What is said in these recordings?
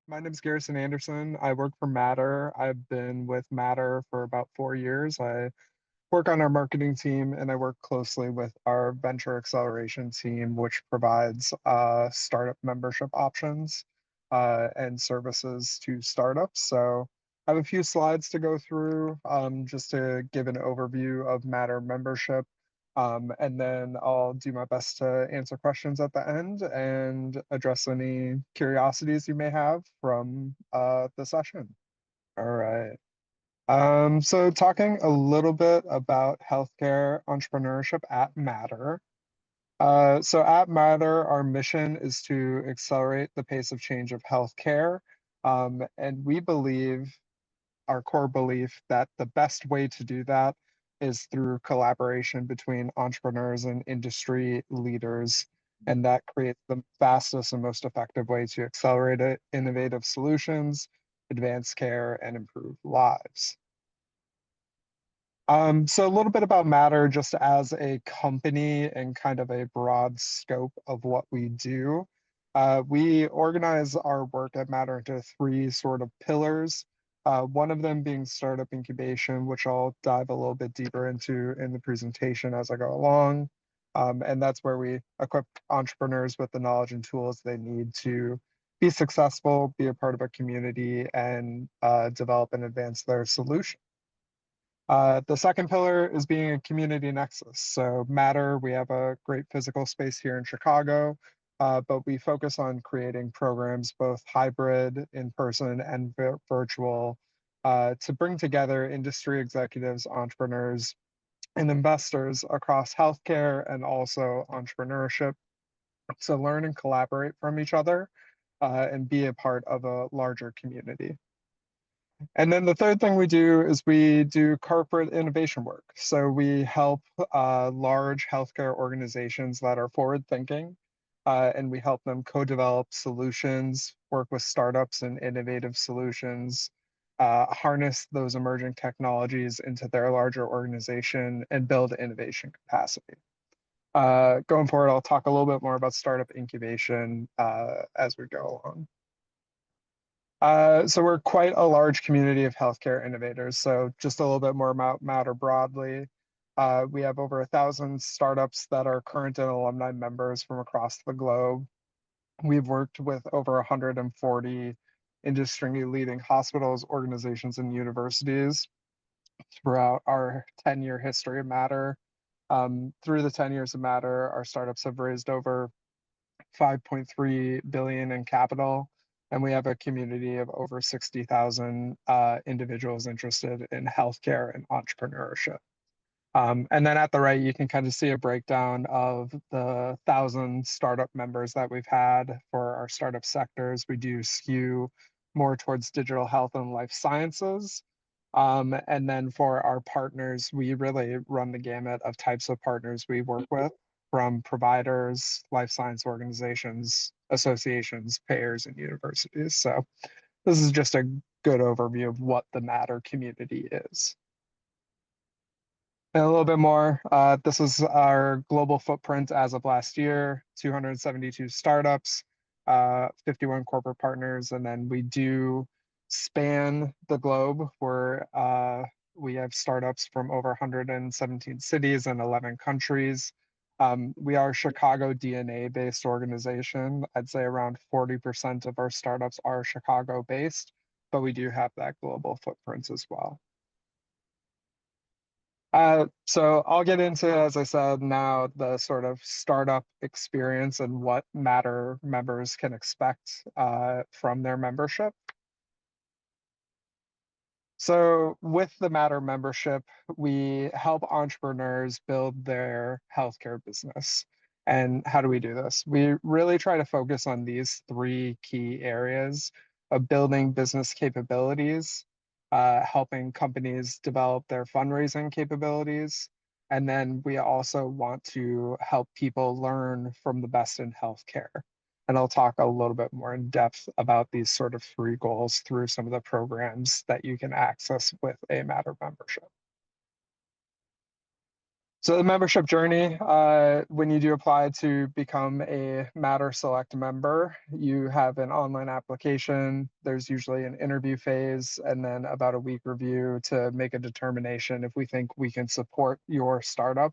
My name is Garrison Anderson. I work for Matter. I've been with Matter for about 4 years. I work on our marketing team and I work closely with our venture acceleration team, which provides startup membership options and services to startups. So I have a few slides to go through just to give an overview of Matter membership. And then I'll do my best to answer questions at the end and address any curiosities you may have from the session. All right. So talking a little bit about healthcare entrepreneurship at Matter. So at Matter, our mission is to accelerate the pace of change of healthcare. And we believe, our core belief, that the best way to do that is through collaboration between entrepreneurs and industry leaders. And that creates the fastest and most effective way to accelerate innovative solutions, advance care, and improve lives. So a little bit about Matter just as a company and kind of a broad scope of what we do. We organize our work at Matter into three sort of pillars. One of them being startup incubation, which I'll dive a little bit deeper into in the presentation as I go along. And that's where we equip entrepreneurs with the knowledge and tools they need to be successful, be a part of a community, and develop and advance their solution. The second pillar is being a community nexus. So Matter, we have a great physical space here in Chicago, but we focus on creating programs, both hybrid, in person, and virtual, to bring together industry executives, entrepreneurs, and investors across healthcare and also entrepreneurship to learn and collaborate from each other and be a part of a larger community. And then the third thing we do is we do corporate innovation work. So we help large healthcare organizations that are forward thinking, and we help them co-develop solutions, work with startups and innovative solutions, harness those emerging technologies into their larger organization, and build innovation capacity. Going forward, I'll talk a little bit more about startup incubation as we go along. So we're quite a large community of healthcare innovators. So just a little bit more about Matter broadly. We have over 1,000 startups that are current and alumni members from across the globe. We've worked with over 140 industry leading hospitals, organizations, and universities throughout our 10-year history of Matter. Through the 10 years of Matter, our startups have raised over 5.3 billion in capital, and we have a community of over 60,000 individuals interested in healthcare and entrepreneurship. And then at the right, you can kind of see a breakdown of the 1,000 startup members that we've had for our startup sectors. We do skew more towards digital health and life sciences. And then for our partners, we really run the gamut of types of partners we work with, from providers, life science organizations, associations, payers, and universities. So this is just a good overview of what the Matter community is. And a little bit more, this is our global footprint as of last year, 272 startups, 51 corporate partners, and then we do span the globe where we have startups from over 117 cities and 11 countries. We are a Chicago DNA based organization. I'd say around 40% of our startups are Chicago based, but we do have that global footprint as well. So I'll get into, as I said, now the sort of startup experience and what Matter members can expect from their membership. So with the Matter membership, we help entrepreneurs build their healthcare business. And how do we do this? We really try to focus on these three key areas of building business capabilities, helping companies develop their fundraising capabilities. And then we also want to help people learn from the best in healthcare. And I'll talk a little bit more in depth about these sort of three goals through some of the programs that you can access with a Matter membership. So the membership journey, when you do apply to become a Matter Select member, you have an online application. There's usually an interview phase and then about a week review to make a determination if we think we can support your startup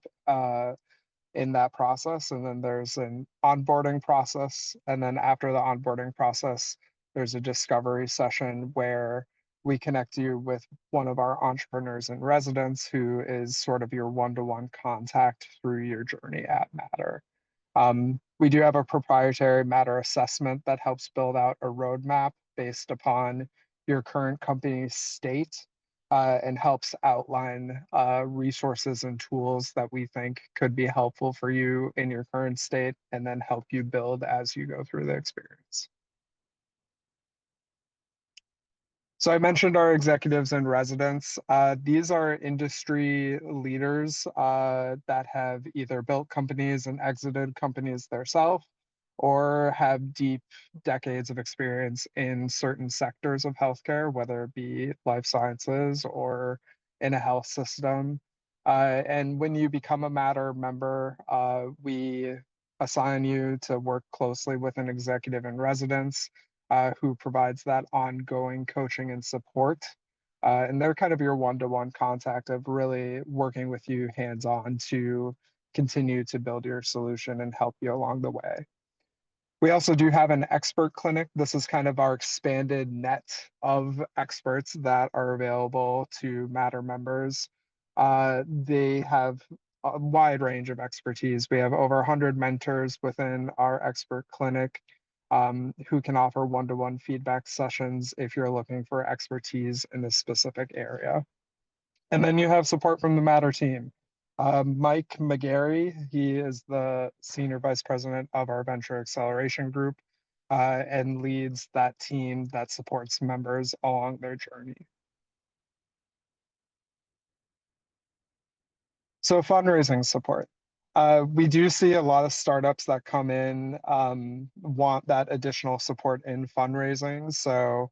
in that process. And then there's an onboarding process. And then after the onboarding process, there's a discovery session where we connect you with one of our entrepreneurs in residence who is sort of your one-to-one contact through your journey at Matter. We do have a proprietary Matter assessment that helps build out a roadmap based upon your current company's state and helps outline resources and tools that we think could be helpful for you in your current state and then help you build as you go through the experience. So I mentioned our executives in residence. These are industry leaders that have either built companies and exited companies themselves or have deep decades of experience in certain sectors of healthcare, whether it be life sciences or in a health system. And when you become a Matter member, we assign you to work closely with an executive in residence who provides that ongoing coaching and support. And they're kind of your one-to-one contact of really working with you hands-on to continue to build your solution and help you along the way. We also do have an expert clinic. This is kind of our expanded net of experts that are available to Matter members. They have a wide range of expertise. We have over 100 mentors within our expert clinic who can offer one-to-one feedback sessions if you're looking for expertise in a specific area. And then you have support from the Matter team. Mike McGarry, he is the Senior Vice President of our Venture Acceleration Group and leads that team that supports members along their journey. So fundraising support. We do see a lot of startups that come in want that additional support in fundraising. So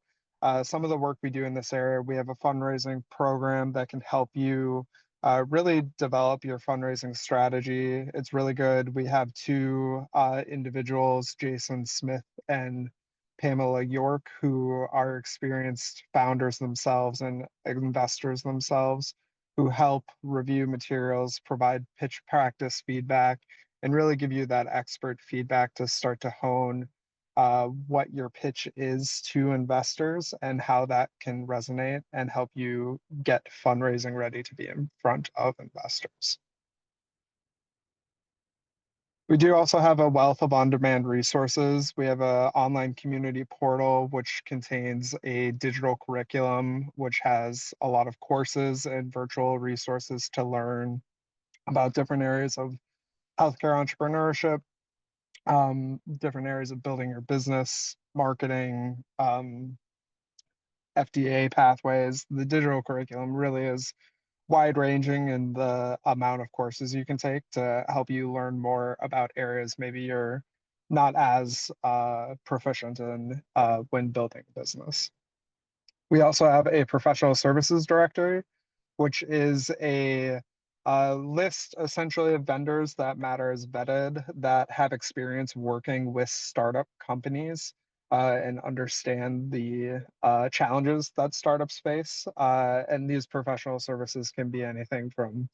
some of the work we do in this area, we have a fundraising program that can help you really develop your fundraising strategy. It's really good. We have two individuals, Jason Smith and Pamela York, who are experienced founders themselves and investors themselves who help review materials, provide pitch practice feedback, and really give you that expert feedback to start to hone what your pitch is to investors and how that can resonate and help you get fundraising ready to be in front of investors. We do also have a wealth of on-demand resources. We have an online community portal, which contains a digital curriculum, which has a lot of courses and virtual resources to learn about different areas of healthcare entrepreneurship, different areas of building your business, marketing, FDA pathways. The digital curriculum really is wide ranging in the amount of courses you can take to help you learn more about areas maybe you're not as proficient in when building a business. We also have a professional services directory, which is a list essentially of vendors that Matter has vetted that have experience working with startup companies and understand the challenges that startups face. And these professional services can be anything from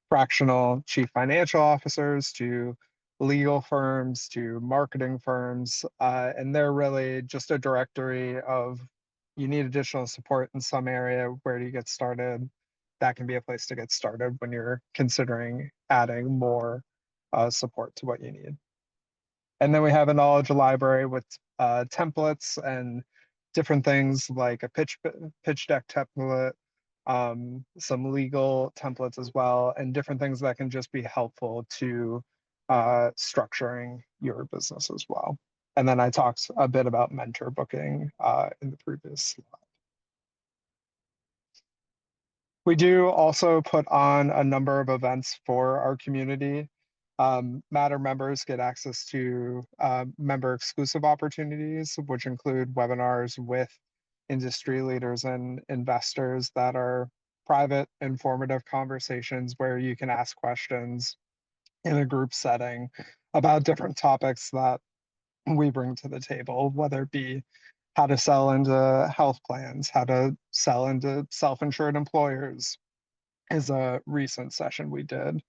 fractional chief financial officers to legal firms to marketing firms. And they're really just a directory of you need additional support in some area, where do you get started? That can be a place to get started when you're considering adding more support to what you need. And then we have a knowledge library with templates and different things like a pitch deck template, some legal templates as well, and different things that can just be helpful to structuring your business as well. And then I talked a bit about mentor booking in the previous slide. We do also put on a number of events for our community. Matter members get access to member exclusive opportunities, which include webinars with industry leaders and investors that are private, informative conversations where you can ask questions in a group setting about different topics that we bring to the table, whether it be how to sell into health plans, how to sell into self-insured employers is a recent session we did.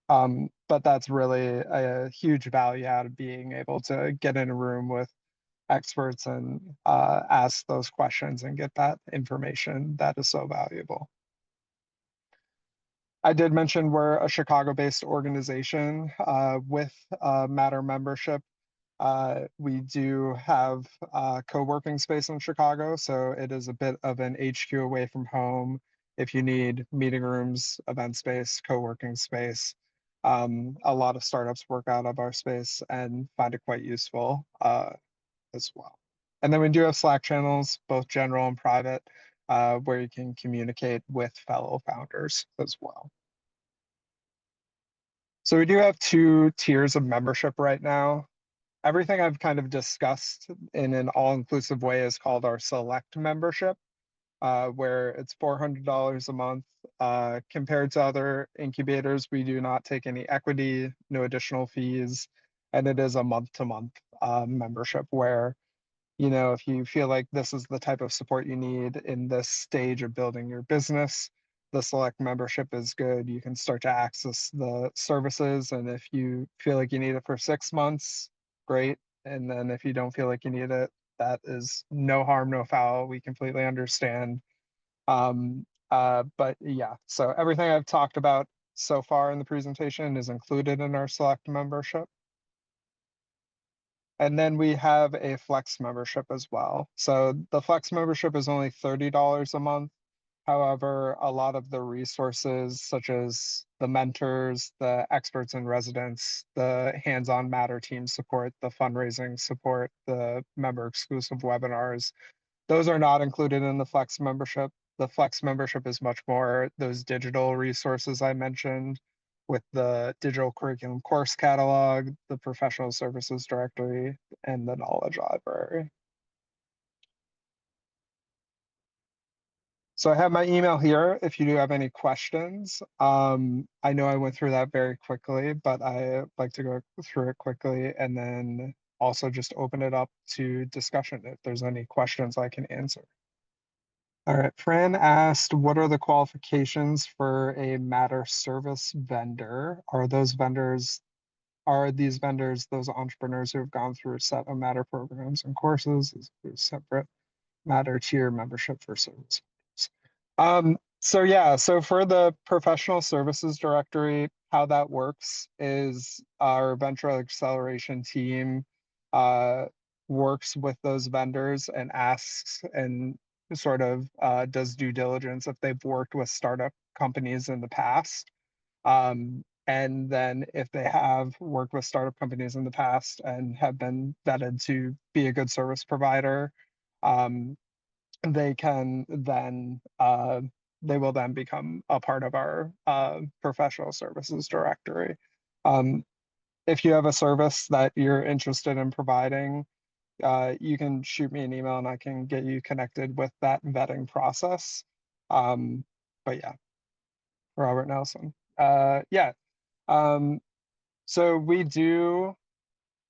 But that's really a huge value out of being able to get in a room with experts and ask those questions and get that information that is so valuable. I did mention we're a Chicago-based organization with Matter membership. We do have co-working space in Chicago, so it is a bit of an HQ away from home if you need meeting rooms, event space, co-working space. A lot of startups work out of our space and find it quite useful as well. And then we do have Slack channels, both general and private, where you can communicate with fellow founders as well. So we do have two tiers of membership right now. Everything I've kind of discussed in an all-inclusive way is called our select membership, where it's $400 a month. Compared to other incubators, we do not take any equity, no additional fees, and it is a month-to-month membership where, you know, if you feel like this is the type of support you need in this stage of building your business, the select membership is good. You can start to access the services, and if you feel like you need it for 6 months, great. And then if you don't feel like you need it, that is no harm, no foul. We completely understand. But yeah, so everything I've talked about so far in the presentation is included in our select membership. And then we have a flex membership as well. So the flex membership is only $30 a month. However, a lot of the resources, such as the mentors, the experts in residence, the hands-on Matter team support, the fundraising support, the member exclusive webinars, those are not included in the Flex membership. The Flex membership is much more those digital resources I mentioned with the digital curriculum course catalog, the professional services directory, and the knowledge library. So I have my email here if you do have any questions. I know I went through that very quickly, but I like to go through it quickly and then also just open it up to discussion if there's any questions I can answer. All right, Fran asked, what are the qualifications for a Matter service vendor? Are these vendors those entrepreneurs who have gone through a set of Matter programs and courses? Is there a separate Matter tier membership for service? So yeah, so for the professional services directory, how that works is our venture acceleration team works with those vendors and asks and sort of does due diligence if they've worked with startup companies in the past. And then if they have worked with startup companies in the past and have been vetted to be a good service provider, they can then they will then become a part of our professional services directory. Um, if you have a service that you're interested in providing, you can shoot me an email and I can get you connected with that vetting process. But yeah, Robert Nelson. Yeah. Um, so we do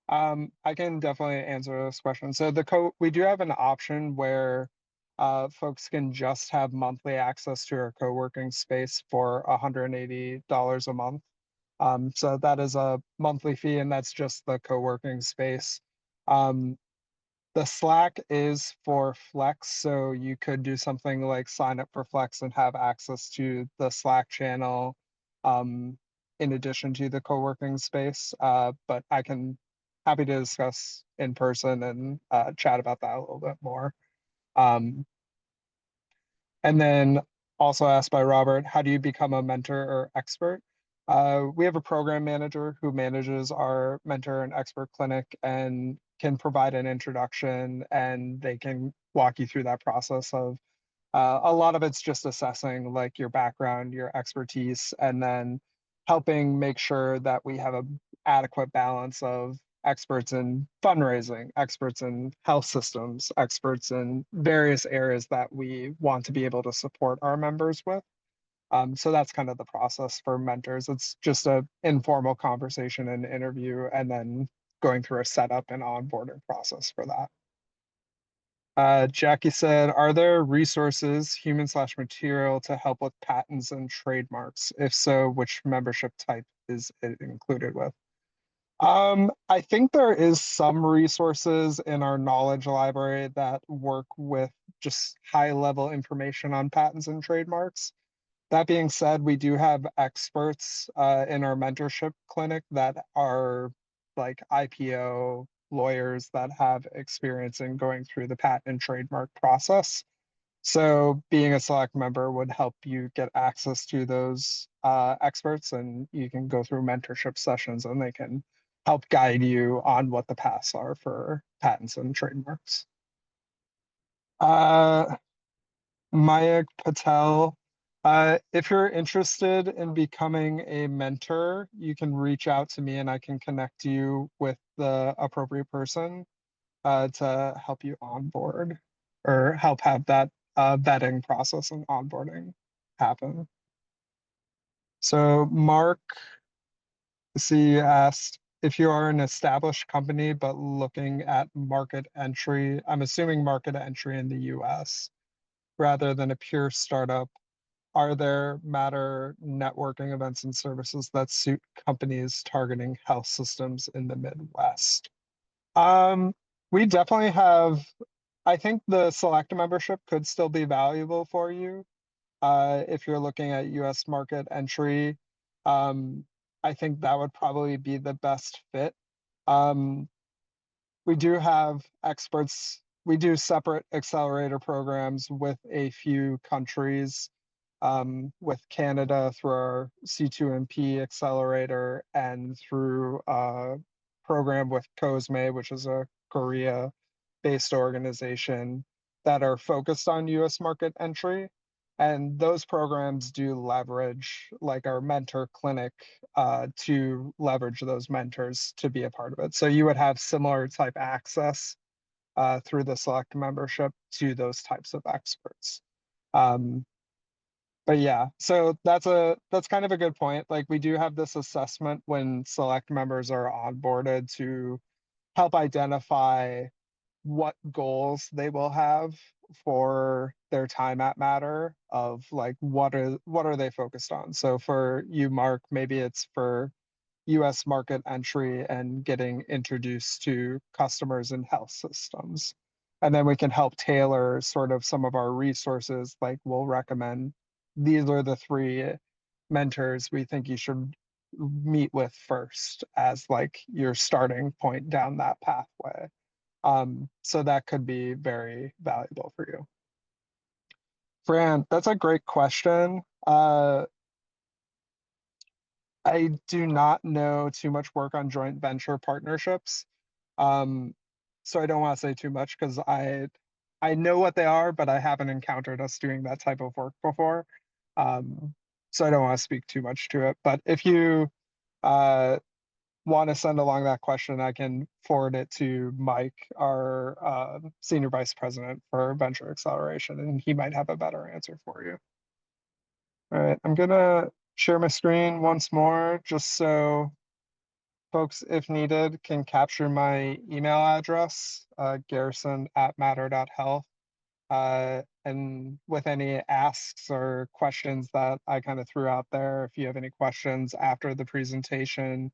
I can definitely answer this question. So we do have an option where folks can just have monthly access to our co-working space for $180 a month. So that is a monthly fee, and that's just the co-working space. The Slack is for Flex, so you could do something like sign up for Flex and have access to the Slack channel in addition to the co-working space. But I can happy to discuss in person and chat about that a little bit more. Um, and then also asked by Robert, how do you become a mentor or expert? We have a program manager who manages our mentor and expert clinic and can provide an introduction, and they can walk you through that process of a lot of it's just assessing like your background, your expertise, and then helping make sure that we have an adequate balance of experts in fundraising, experts in health systems, experts in various areas that we want to be able to support our members with. So that's kind of the process for mentors. It's just a informal conversation and interview, and then going through a setup and onboarding process for that. Jackie said, are there resources, human slash material, to help with patents and trademarks? If so, which membership type is it included with? I think there is some resources in our knowledge library that work with just high level information on patents and trademarks. That being said, we do have experts in our mentorship clinic that are like IPO lawyers that have experience in going through the patent and trademark process. So being a select member would help you get access to those experts, and you can go through mentorship sessions and they can help guide you on what the paths are for patents and trademarks. Uh, Mayak Patel, if you're interested in becoming a mentor, you can reach out to me and I can connect you with the appropriate person to help you onboard or help have that vetting process and onboarding happen. So Mark C asked if you are an established company but looking at market entry, I'm assuming market entry in the US rather than a pure startup. Are there matter networking events and services that suit companies targeting health systems in the Midwest? Um, we definitely have, I think the select membership could still be valuable for you. If you're looking at US market entry, um, I think that would probably be the best fit. Um, we do have experts, we do separate accelerator programs with a few countries, with Canada through our C2MP accelerator and through a program with COSME, which is a Korea-based organization that are focused on US market entry. And those programs do leverage like our mentor clinic to leverage those mentors to be a part of it. So you would have similar type access through the select membership to those types of experts. Um, but yeah, so that's kind of a good point. Like we do have this assessment when select members are onboarded to help identify what goals they will have for their time at Matter of like what are they focused on. So for you, Mark, maybe it's for US market entry and getting introduced to customers and health systems. And then we can help tailor sort of some of our resources, like we'll recommend these are the three mentors we think you should meet with first as like your starting point down that pathway. So that could be very valuable for you. Fran, that's a great question. I do not know too much work on joint venture partnerships. Um, so I don't want to say too much because I know what they are, but I haven't encountered us doing that type of work before. Um, so I don't want to speak too much to it. But if you uh, want to send along that question, I can forward it to Mike, our senior vice president for venture acceleration, and he might have a better answer for you. All right, I'm gonna share my screen once more just so folks, if needed, can capture my email address, garrison@matter.health. And with any asks or questions that I kind of threw out there, if you have any questions after the presentation,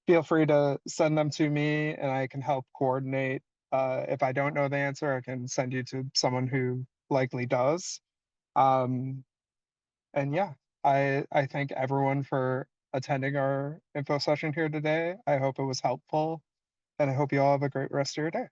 feel free to send them to me and I can help coordinate. If I don't know the answer, I can send you to someone who likely does. Um, and yeah, I thank everyone for attending our info session here today. I hope it was helpful and I hope you all have a great rest of your day.